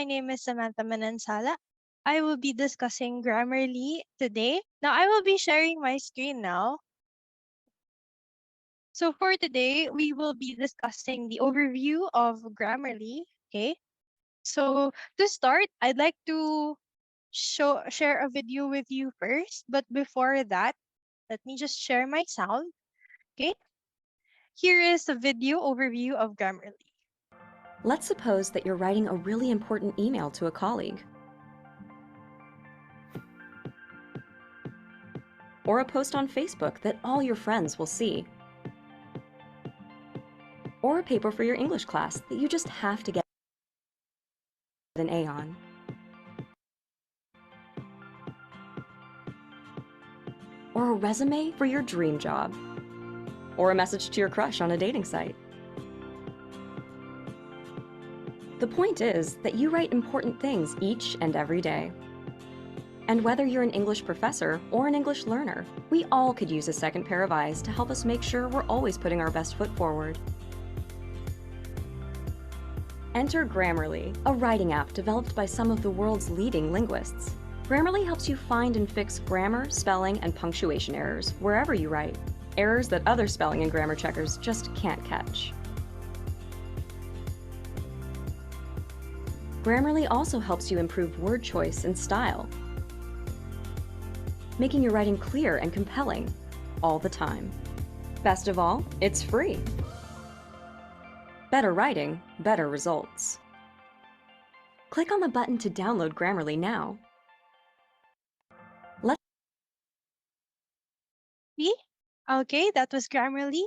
My name is Samantha Manansala. I will be discussing Grammarly today. Now, I will be sharing my screen now. So for today, we will be discussing the overview of Grammarly. Okay. So to start, I'd like to share a video with you first. But before that, let me just share my sound. Okay. Here is a video overview of Grammarly. Let's suppose that you're writing a really important email to a colleague, or a post on Facebook that all your friends will see, or a paper for your English class that you just have to get an A on. Or a resume for your dream job, or a message to your crush on a dating site. The point is that you write important things each and every day. And whether you're an English professor or an English learner, we all could use a second pair of eyes to help us make sure we're always putting our best foot forward. Enter Grammarly, a writing app developed by some of the world's leading linguists. Grammarly helps you find and fix grammar, spelling, and punctuation errors wherever you write, errors that other spelling and grammar checkers just can't catch. Grammarly also helps you improve word choice and style, making your writing clear and compelling all the time. Best of all, it's free. Better writing, better results. Click on the button to download Grammarly now. Okay, that was Grammarly.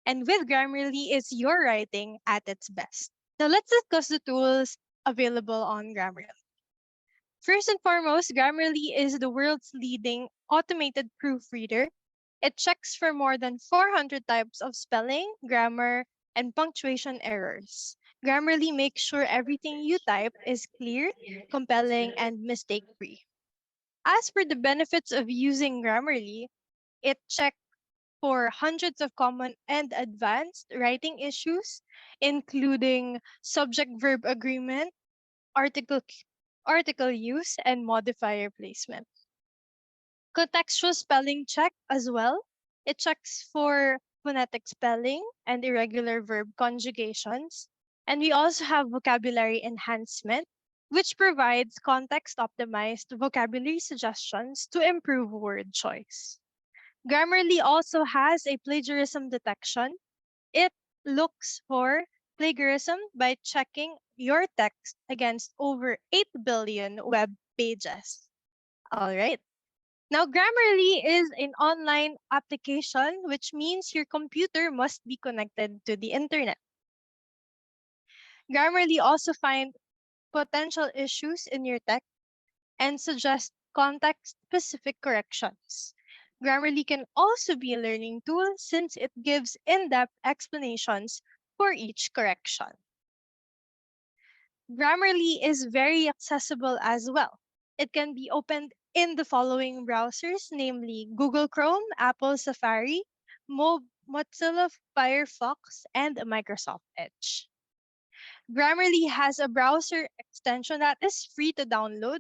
And with Grammarly is your writing at its best. Now let's discuss the tools available on Grammarly. First and foremost, Grammarly is the world's leading automated proofreader. It checks for more than 400 types of spelling, grammar, and punctuation errors. Grammarly makes sure everything you type is clear, compelling, and mistake-free. As for the benefits of using Grammarly, it checks for hundreds of common and advanced writing issues, including subject-verb agreement, article use, and modifier placement. Contextual spelling check as well. It checks for phonetic spelling and irregular verb conjugations. And we also have vocabulary enhancement, which provides context-optimized vocabulary suggestions to improve word choice. Grammarly also has a plagiarism detection. It looks for plagiarism by checking your text against over 8 billion web pages. All right. Now, Grammarly is an online application, which means your computer must be connected to the internet. Grammarly also finds potential issues in your text and suggests context-specific corrections. Grammarly can also be a learning tool since it gives in-depth explanations for each correction. Grammarly is very accessible as well. It can be opened in the following browsers, namely Google Chrome, Apple Safari, Mozilla Firefox, and Microsoft Edge. Grammarly has a browser extension that is free to download,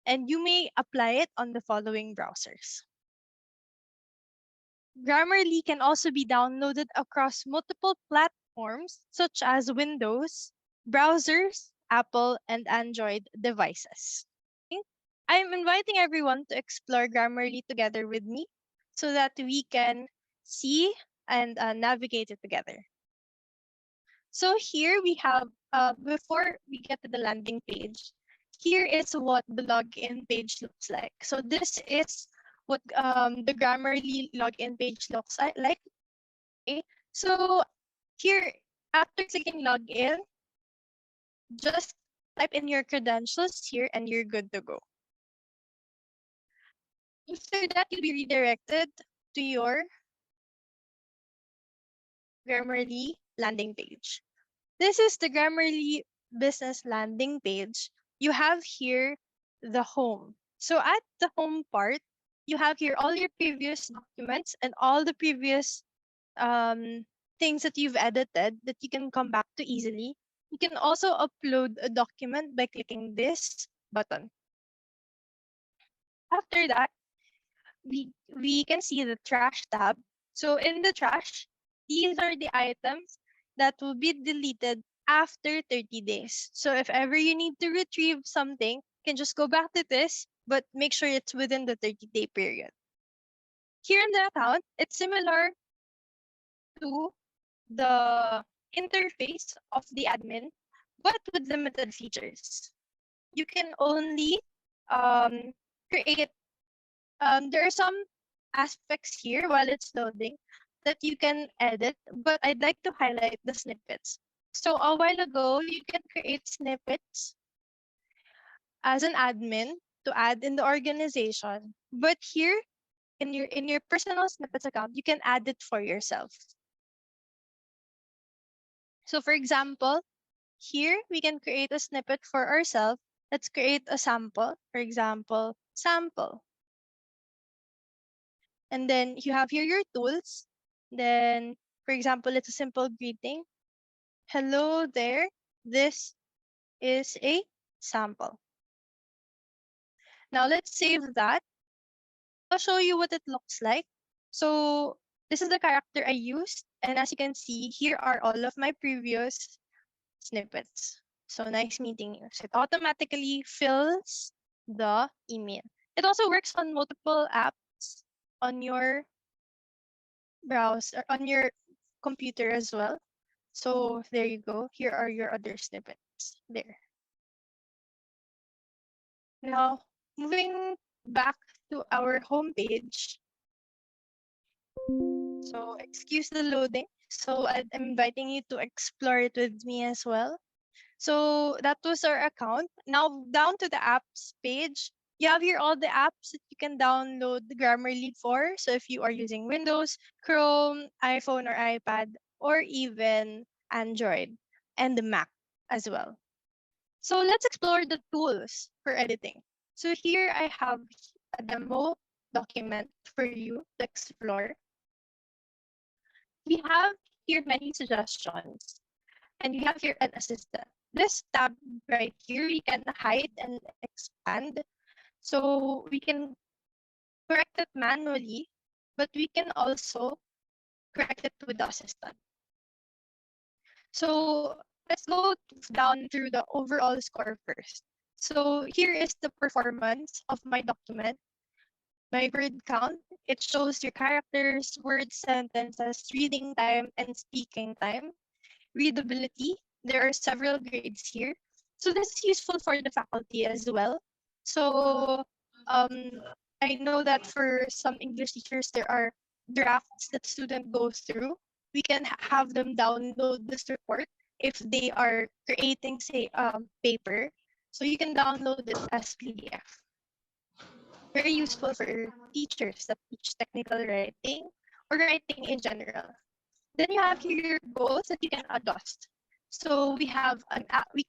and you may apply it on the following browsers. Grammarly can also be downloaded across multiple platforms such as Windows, browsers, Apple, and Android devices. I'm inviting everyone to explore Grammarly together with me so that we can see and navigate it together. So here we have, before we get to the landing page, here is what the login page looks like. So this is what the Grammarly login page looks like. Okay. So here, after clicking login, just type in your credentials here and you're good to go. After that, you'll be redirected to your Grammarly landing page. This is the Grammarly business landing page. You have here the home. So at the home part, you have here all your previous documents and all the previous things that you've edited that you can come back to easily. You can also upload a document by clicking this button. After that, we can see the trash tab. So in the trash, these are the items that will be deleted after 30 days. So if ever you need to retrieve something, you can just go back to this, but make sure it's within the 30-day period. Here in the account, it's similar to the interface of the admin, but with limited features. You can only create, there are some aspects here while it's loading that you can edit, but I'd like to highlight the snippets. So a while ago, you can create snippets as an admin to add in the organization, but here in your personal snippets account, you can add it for yourself. So for example, here we can create a snippet for ourselves. Let's create a sample. For example, sample. And then you have here your tools. Then, for example, it's a simple greeting. Hello there. This is a sample. Now let's save that. I'll show you what it looks like. So this is the character I used. And as you can see, here are all of my previous snippets. So nice meeting you. So it automatically fills the email. It also works on multiple apps on your browser, on your computer as well. So there you go. Here are your other snippets there. Now, moving back to our homepage. So excuse the loading. So I'm inviting you to explore it with me as well. So that was our account. Now down to the apps page. You have here all the apps that you can download the Grammarly for. So if you are using Windows, Chrome, iPhone or iPad, or even Android and the Mac as well. So let's explore the tools for editing. So here I have a demo document for you to explore. We have here many suggestions, and we have here an assistant. This tab right here, we can hide and expand. So we can correct it manually, but we can also correct it with the assistant. So let's go down through the overall score first. So here is the performance of my document. My word count, it shows your characters, words, sentences, reading time, and speaking time. Readability, there are several grades here. So this is useful for the faculty as well. So um, I know that for some English teachers, there are drafts that student goes through. We can have them download this report if they are creating, say, paper. So you can download it as PDF. Very useful for teachers that teach technical writing or writing in general. Then you have here your goals that you can adjust. So we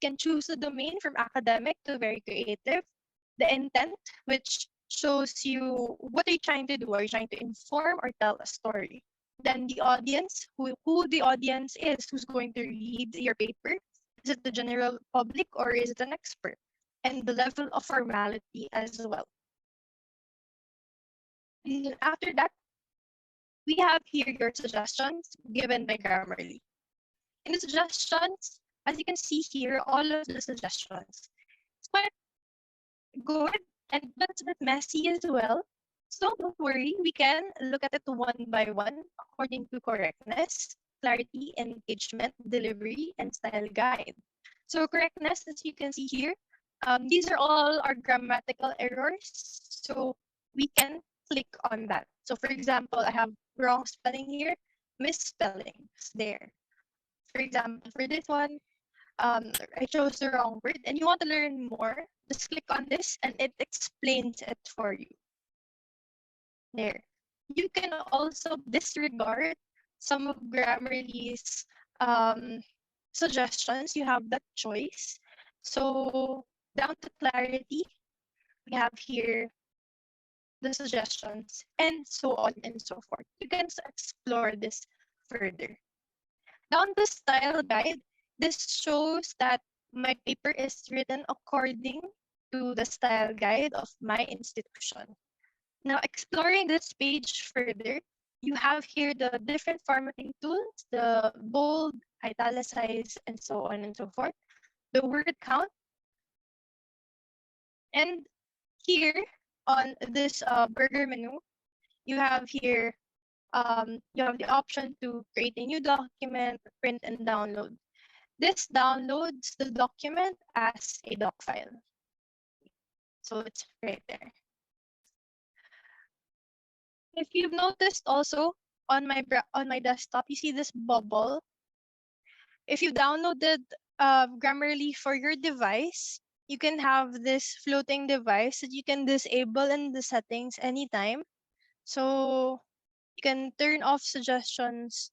can choose a domain from academic to very creative. The intent, which shows you what are you trying to do? Are you trying to inform or tell a story? Then the audience, who the audience is, who's going to read your paper. Is it the general public or is it an expert? And the level of formality as well. And after that, we have here your suggestions given by Grammarly. In the suggestions, as you can see here, all of the suggestions. It's quite good, but it's a bit messy as well. So don't worry, we can look at it one by one according to correctness, clarity, engagement, delivery, and style guide. So correctness, as you can see here, these are all our grammatical errors. So we can click on that. So for example, I have wrong spelling here, misspellings there. For example, for this one, I chose the wrong word and you want to learn more, just click on this and it explains it for you. There. You can also disregard some of Grammarly's suggestions. You have that choice. So down to clarity, we have here the suggestions and so on and so forth. You can explore this further. Down the style guide, This shows that my paper is written according to the style guide of my institution. Now, exploring this page further, you have here the different formatting tools, the bold, italicize, and so on and so forth, the word count, and here on this burger menu, you have here you have the option to create a new document, print and download. This downloads the document as a doc file. So it's right there. If you've noticed also on my desktop, you see this bubble. If you downloaded Grammarly for your device, you can have this floating device that you can disable in the settings anytime. So you can turn off suggestions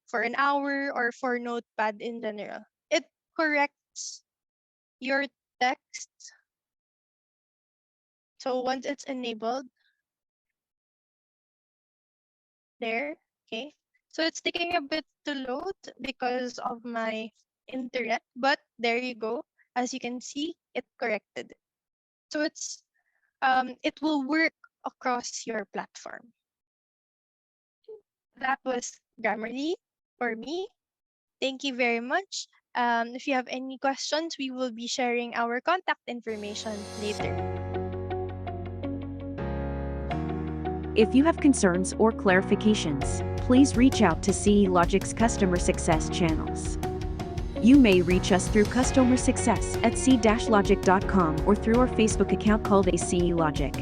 for an hour or for Notepad in general. It corrects your text. So once it's enabled, there, okay. So it's taking a bit to load because of my internet, but there you go. As you can see, it corrected it. So it will work across your platform. That was Grammarly for me. Thank you very much. If you have any questions, we will be sharing our contact information later. If you have concerns or clarifications, please reach out to CE Logic's customer success channels. You may reach us through customer success at c-logic.com or through our Facebook account called CE Logic.